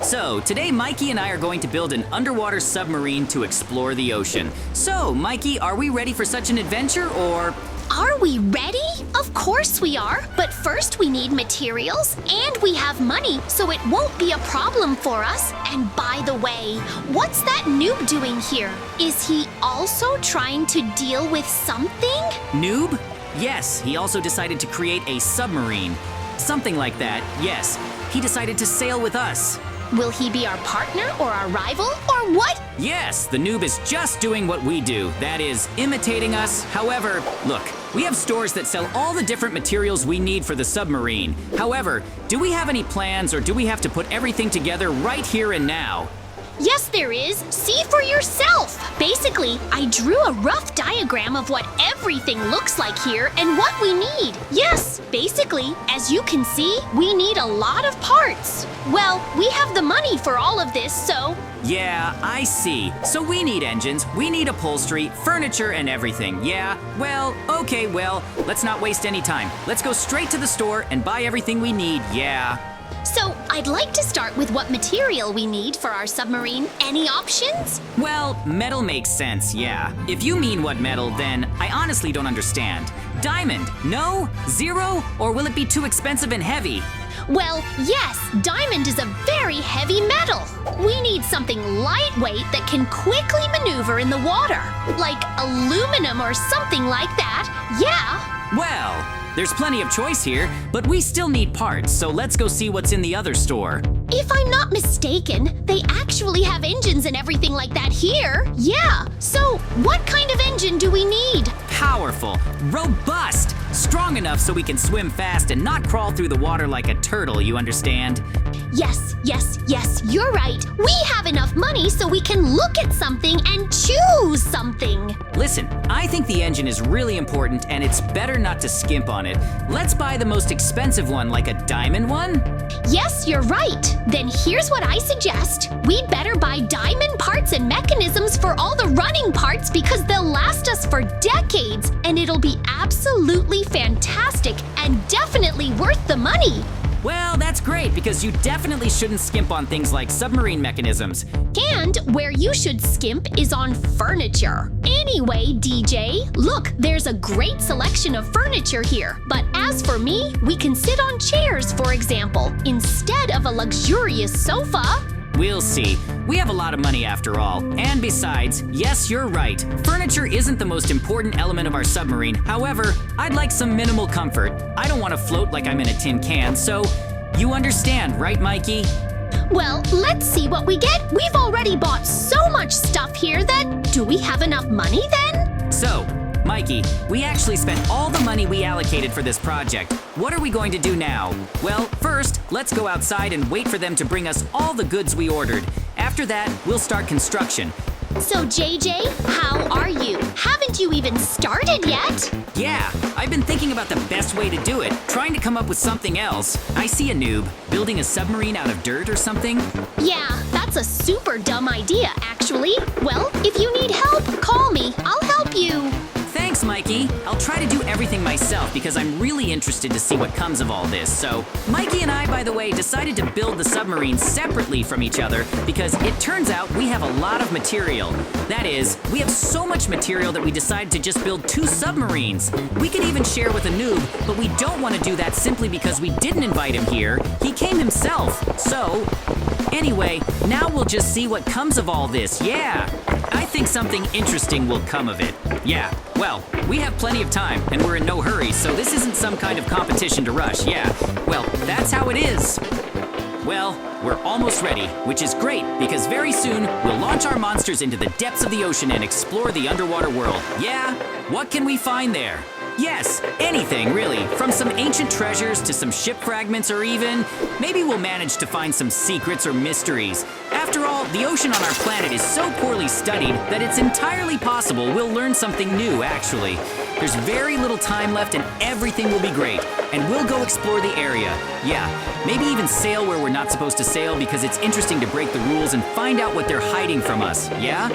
So, today Mikey and I are going to build an underwater submarine to explore the ocean. So, Mikey, are we ready for such an adventure, or? Are we ready? Of course we are, but first we need materials and we have money, so it won't be a problem for us. And by the way, what's that noob doing here? Is he also trying to deal with something? Noob? Yes, he also decided to create a submarine. Something like that, yes. He decided to sail with us. Will he be our partner or our rival or what? Yes, the noob is just doing what we do. That is, imitating us. However, look, we have stores that sell all the different materials we need for the submarine. However, do we have any plans or do we have to put everything together right here and now? Yes, there is. See for yourself. Basically, I drew a rough diagram of what everything looks like here and what we need. Yes, basically, as you can see, we need a lot of parts. Well, we have the money for all of this, so... Yeah, I see. So we need engines, we need upholstery, furniture, and everything. Yeah, well, okay, well, let's not waste any time. Let's go straight to the store and buy everything we need, yeah. So, I'd like to start with what material we need for our submarine. Any options? Well, metal makes sense, yeah. If you mean what metal, then I honestly don't understand. Diamond, no? Zero? Or will it be too expensive and heavy? Well, yes, diamond is a very heavy metal. We need something lightweight that can quickly maneuver in the water, like aluminum or something like that, yeah. Well, there's plenty of choice here, but we still need parts, so let's go see what's in the other store. If I'm not mistaken, they actually have engines and everything like that here. Yeah, so what kind of engine do we need? Powerful, robust, strong enough so we can swim fast and not crawl through the water like a turtle, you understand? Yes, you're right. We have enough money so we can look at something and choose something. Listen, I think the engine is really important and it's better not to skimp on it. Let's buy the most expensive one, like a diamond one? Yes, you're right. Then here's what I suggest. We'd better buy diamond parts and mechanisms for all the running parts because they'll last us for decades and it'll be absolutely fantastic and definitely worth the money. Well, that's great because you definitely shouldn't skimp on things like submarine mechanisms. And where you should skimp is on furniture. Anyway, DJ, look, there's a great selection of furniture here. But as for me, we can sit on chairs, for example, instead of a luxurious sofa. We'll see. We have a lot of money after all. And besides, yes, you're right. Furniture isn't the most important element of our submarine. However, I'd like some minimal comfort. I don't want to float like I'm in a tin can, so you understand, right, Mikey? Well, let's see what we get. We've already bought so much stuff here that do we have enough money then? So, Mikey, we actually spent all the money we allocated for this project. What are we going to do now? Well, first, let's go outside and wait for them to bring us all the goods we ordered. After that, we'll start construction. So, JJ, how are you? Haven't you even started yet? Yeah, I've been thinking about the best way to do it, trying to come up with something else. I see a noob, building a submarine out of dirt or something. Yeah, that's a super dumb idea, actually. Well, if you need help, call me. I'll help you. Thanks, Mikey. I'll try to do everything myself because I'm really interested to see what comes of all this. So, Mikey and I, by the way, decided to build the submarine separately from each other because it turns out we have a lot of material. That is, we have so much material that we decided to just build 2 submarines. We could even share with a noob, but we don't want to do that simply because we didn't invite him here. He came himself. So, anyway, now we'll just see what comes of all this. Yeah, I think something interesting will come of it. Yeah, well, we have plenty of time and we're in no hurry, so this isn't some kind of competition to rush. Yeah, well, that's how it is. Well, we're almost ready, which is great because very soon we'll launch our monsters into the depths of the ocean and explore the underwater world. Yeah, what can we find there? Yes, anything really, from some ancient treasures to some ship fragments or even, maybe we'll manage to find some secrets or mysteries. After all, the ocean on our planet is so poorly studied that it's entirely possible we'll learn something new, actually. There's very little time left and everything will be great, and we'll go explore the area. Yeah, maybe even sail where we're not supposed to sail because it's interesting to break the rules and find out what they're hiding from us, yeah?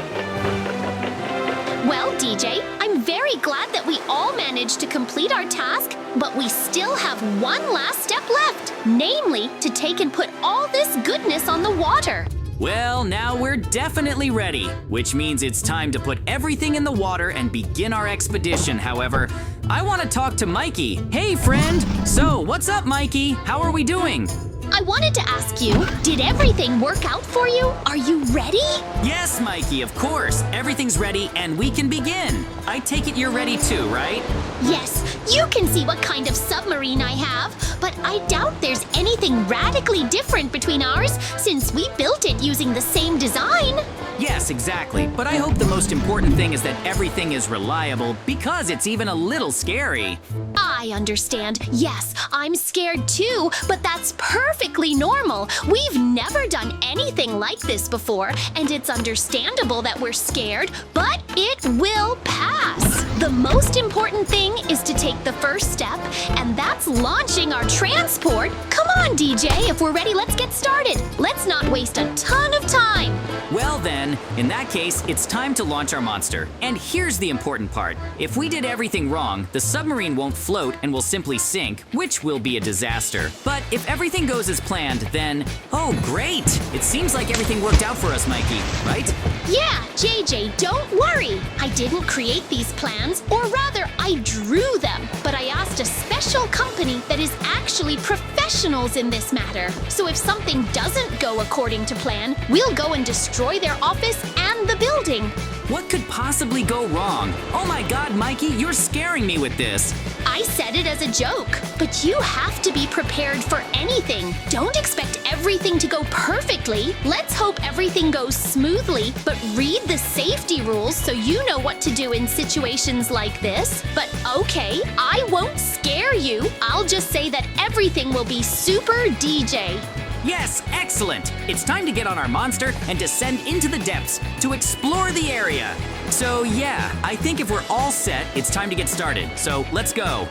Well, DJ, I'm very very glad that we all managed to complete our task, but we still have one last step left, namely to take and put all this goodness on the water. Well, now we're definitely ready, which means it's time to put everything in the water and begin our expedition. However, I want to talk to Mikey. Hey, friend! So, what's up, Mikey? How are we doing? I wanted to ask you, did everything work out for you? Are you ready? Yes, Mikey, of course. Everything's ready and we can begin. I take it you're ready too, right? Yes, you can see what kind of submarine I have, but I doubt there's anything radically different between ours since we built it using the same design. Yes, exactly. But I hope the most important thing is that everything is reliable because it's even a little scary. I understand. Yes, I'm scared too, but that's perfectly normal. We've never done anything like this before, and it's understandable that we're scared, but it will pass. The most important thing is to take the first step, and that's launching our transport. Come on, DJ, if we're ready, let's get started. Let's not waste a ton of time. Well then, in that case, it's time to launch our monster. And here's the important part. If we did everything wrong, the submarine won't float and will simply sink, which will be a disaster. But if everything goes as planned, then, oh great! It seems like everything worked out for us, Mikey, right? Yeah, JJ, don't worry. I didn't create these plans, or rather, I drew them. But I asked a special company that is actually professionals in this matter. So if something doesn't go according to plan, we'll go and destroy their office and the building. What could possibly go wrong? Oh my god, Mikey, you're scaring me with this. I said it as a joke, but you have to be prepared for anything. Don't expect everything to go perfectly. Let's hope everything goes smoothly, but read the safety rules so you know what to do in situations like this. But okay, I won't scare you. I'll just say that everything will be super DJ. Yes, excellent! It's time to get on our monster and descend into the depths to explore the area. So yeah, I think if we're all set, it's time to get started. So let's go.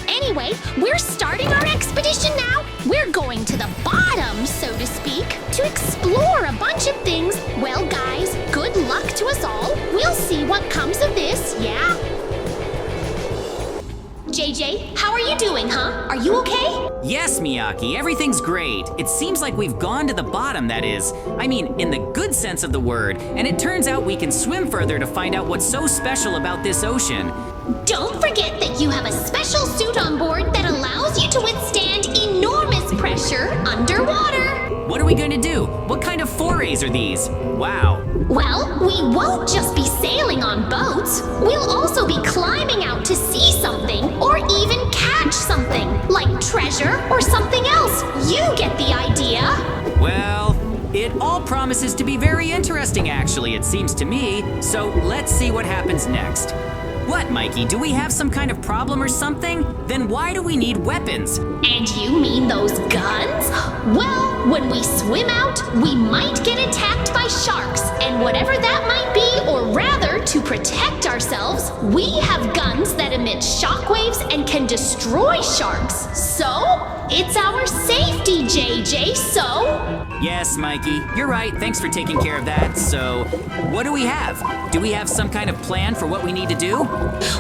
Anyway, we're starting our expedition now. We're going to the bottom, so to speak, to explore a bunch of things. Well, guys, good luck to us all. We'll see what comes of this, yeah? JJ, how are you doing, huh? Are you okay? Yes, Miyaki, everything's great. It seems like we've gone to the bottom, that is. I mean, in the good sense of the word. And it turns out we can swim further to find out what's so special about this ocean. Don't forget that you have a special suit on board that allows you to withstand enormous pressure underwater. What are we going to do? What kind of forays are these? Wow. Well, we won't just be sailing on boats. We'll also be climbing out to see something or even catch something, like treasure or something else. You get the idea. Well, it all promises to be very interesting, actually, it seems to me. So let's see what happens next. What, Mikey? Do we have some kind of problem or something? Then why do we need weapons? And you mean those guns? Well, when we swim out, we might get attacked by sharks, and whatever that might be, or rather, to protect ourselves, we have guns that emit shockwaves and can destroy sharks. So, it's our safety, JJ, so... Yes, Mikey, you're right. Thanks for taking care of that. So, what do we have? Do we have some kind of plan for what we need to do?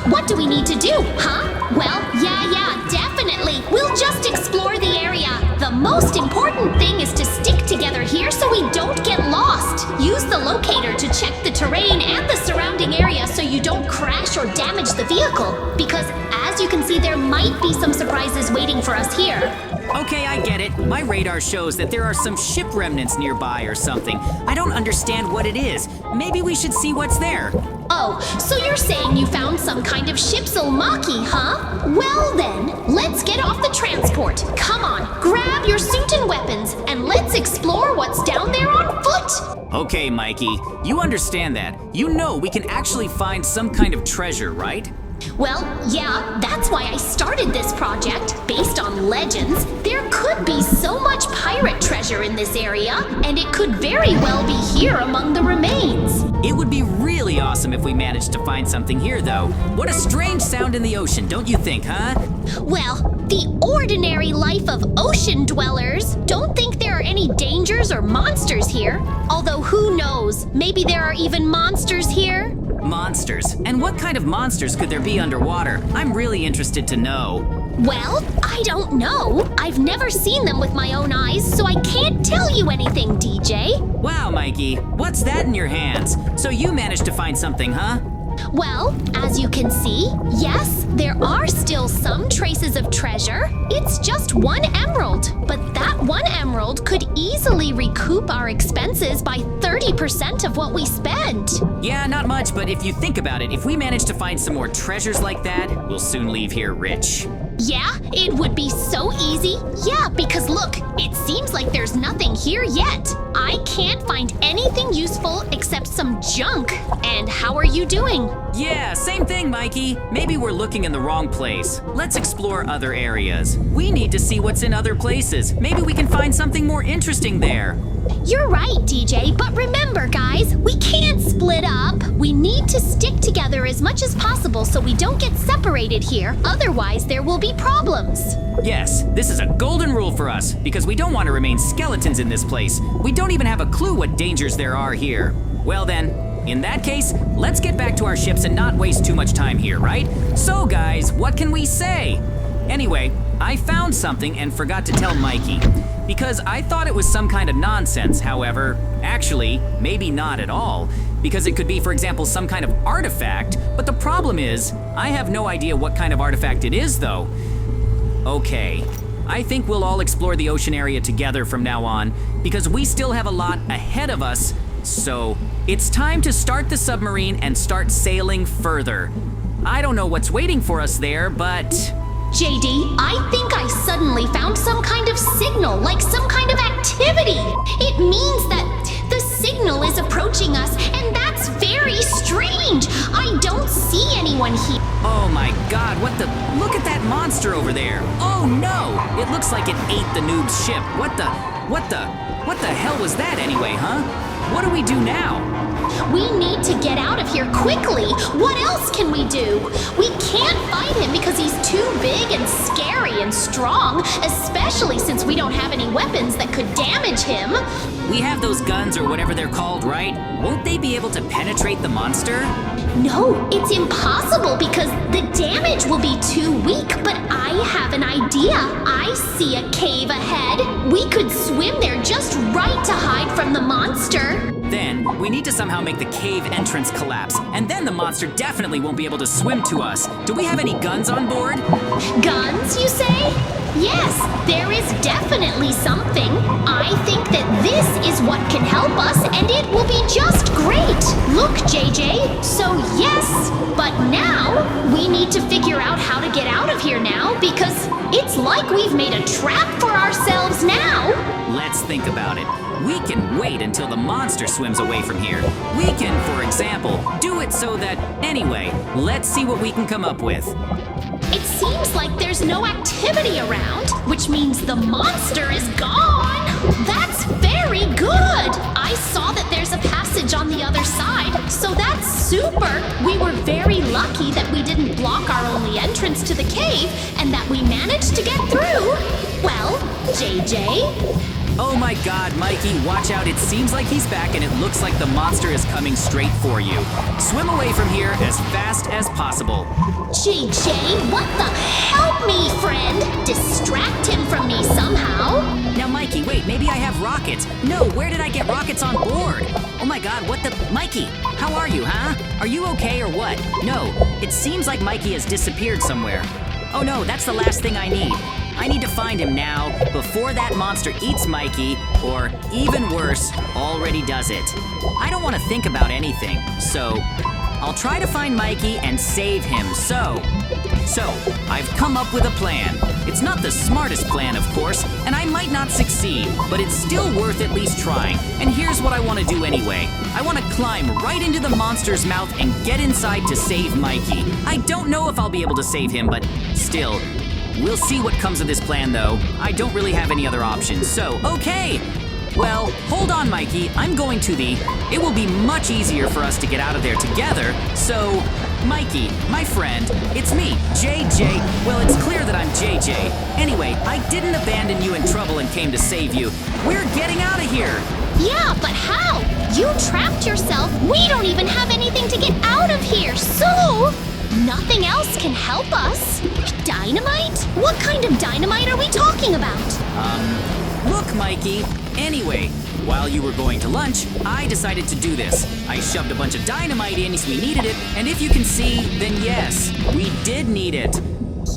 What do we need to do, huh? Well, yeah, definitely. We'll just explore the area. The most important thing is to stick together here so we don't get lost. Use the locator to check the terrain and the surrounding area so you don't crash or damage the vehicle. Because, as you can see, there might be some surprises waiting for us here. Okay, I get it. My radar shows that there are some ship remnants nearby or something. I don't understand what it is. Maybe we should see what's there. Oh, so you're saying you found some kind of shipsulmaki, huh? Well then, let's get off the transport. Come on, grab your suit and weapons, and let's explore what's down there on foot. Okay, Mikey, you understand that. You know we can actually find some kind of treasure, right? Well, yeah, that's why I started this project. Based on legends, there could be so much pirate treasure in this area, and it could very well be here among the remains. It would be really awesome if we managed to find something here, though. What a strange sound in the ocean, don't you think, huh? Well, the ordinary life of ocean dwellers don't think there are any dangers or monsters here. Although who knows, maybe there are even monsters here. Monsters? And what kind of monsters could there be underwater? I'm really interested to know. Well, I don't know. I've never seen them with my own eyes, so I can't tell you anything, DJ. Wow, Mikey, what's that in your hands? So you managed to find something, huh? Well, as you can see, yes, there are still some traces of treasure. It's just one emerald, but that one emerald could easily recoup our expenses by 30% of what we spent. Yeah, not much, but if you think about it, if we manage to find some more treasures like that, we'll soon leave here rich. Yeah, it would be so easy. Yeah, because look, it seems like there's nothing here yet. I can't find anything useful except some junk. And how are you doing? Yeah, same thing, Mikey. Maybe we're looking in the wrong place. Let's explore other areas. We need to see what's in other places. Maybe we can find something more interesting there. You're right, DJ, but remember, guys, we can't split up. We need to stick together as much as possible so we don't get separated here. Otherwise, there will be problems. Yes, this is a golden rule for us, because we don't want to remain skeletons in this place. We don't even have a clue what dangers there are here. Well then, in that case, let's get back to our ships and not waste too much time here, right? So guys, what can we say? Anyway, I found something and forgot to tell Mikey, because I thought it was some kind of nonsense. However, actually, maybe not at all, because it could be, for example, some kind of artifact, but the problem is, I have no idea what kind of artifact it is though. Okay, I think we'll all explore the ocean area together from now on, because we still have a lot ahead of us, so it's time to start the submarine and start sailing further. I don't know what's waiting for us there, but... JD, I think I suddenly found some kind of signal, like some kind of activity. It means that the signal is approaching us, and that's very strange. I don't see anyone here. Oh my god, what the... Look at that monster over there. Oh no! It looks like it ate the noob's ship. What the hell was that anyway, huh? What do we do now? We need to get out of here quickly. What else can we do? We can't fight him because he's too big and scary and strong, especially since we don't have any weapons that could damage him. We have those guns or whatever they're called, right? Won't they be able to penetrate the monster? No, it's impossible because the damage will be too weak, but I have an idea. I see a cave ahead. We could swim there just right to hide from the monster. Then, we need to somehow make the cave entrance collapse, and then the monster definitely won't be able to swim to us. Do we have any guns on board? Guns, you say? Yes, there is definitely something. I think that this is what can help us, and it will be just great. Look, JJ. So yes, but now we need to figure out how to get out of here now, because it's like we've made a trap for ourselves now. Let's think about it. We can wait until the monster swims away from here. We can, for example, do it so that... Anyway, let's see what we can come up with. It seems like there's no activity around, which means the monster is gone. That's very good. I saw that there's a passage on the other side, so that's super. We were very lucky that we didn't block our only entrance to the cave and that we managed to get through. Well, JJ... Oh my god, Mikey, watch out. It seems like he's back and it looks like the monster is coming straight for you. Swim away from here as fast as possible. JJ, what the? Help me, friend! Distract him from me somehow. Now, Mikey, wait, maybe I have rockets. No, where did I get rockets on board? Oh my god, what the... Mikey, how are you, huh? Are you okay or what? No, it seems like Mikey has disappeared somewhere. Oh no, that's the last thing I need. I need to find him now, before that monster eats Mikey, or even worse, already does it. I don't want to think about anything, so I'll try to find Mikey and save him, so I've come up with a plan. It's not the smartest plan, of course, and I might not succeed, but it's still worth at least trying. And here's what I want to do anyway. I want to climb right into the monster's mouth and get inside to save Mikey. I don't know if I'll be able to save him, but still, we'll see what comes of this plan, though. I don't really have any other options, so okay. Well, hold on, Mikey. I'm going to the... It will be much easier for us to get out of there together, so Mikey, my friend, it's me, JJ. Well, it's clear that I'm JJ. Anyway, I didn't abandon you in trouble and came to save you. We're getting out of here. Yeah, but how? You trapped yourself. We don't even have anything to get out of here, so nothing else can help us. Dynamite? What kind of dynamite are we talking about? Look, Mikey. Anyway, while you were going to lunch, I decided to do this. I shoved a bunch of dynamite in as we needed it, and if you can see, then yes, we did need it.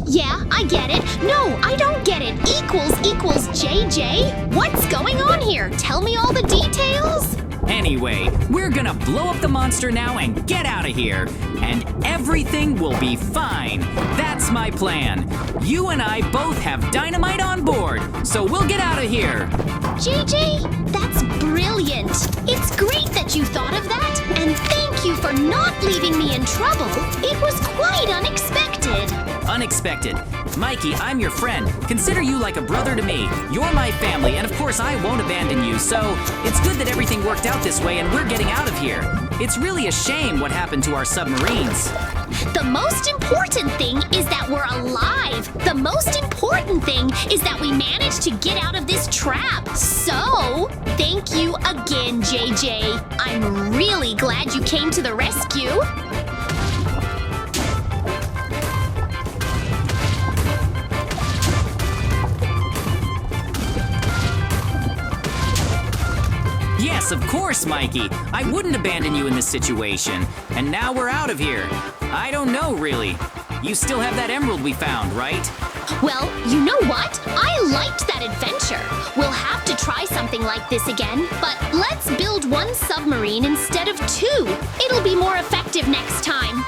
Yeah, I get it. No, I don't get it. Equals JJ? What's going on here? Tell me all the details. Anyway, we're gonna blow up the monster now and get out of here. And everything will be fine. That's my plan. You and I both have dynamite on board, so we'll get out of here. JJ, that's brilliant. It's great that you thought of that, and thank you for not leaving me in trouble. It was quite unexpected. Unexpected. Mikey, I'm your friend. Consider you like a brother to me. You're my family, and of course I won't abandon you, so it's good that everything worked out this way and we're getting out of here. It's really a shame what happened to our submarines. The most important thing is that we're alive. The most important thing is that we managed to get out of this trap. So, thank you again, JJ. I'm really glad you came to the rescue. Yes, of course, Mikey. I wouldn't abandon you in this situation. And now we're out of here. I don't know, really. You still have that emerald we found, right? Well, you know what? I liked that adventure. We'll have to try something like this again, but let's build one submarine instead of two. It'll be more effective next time.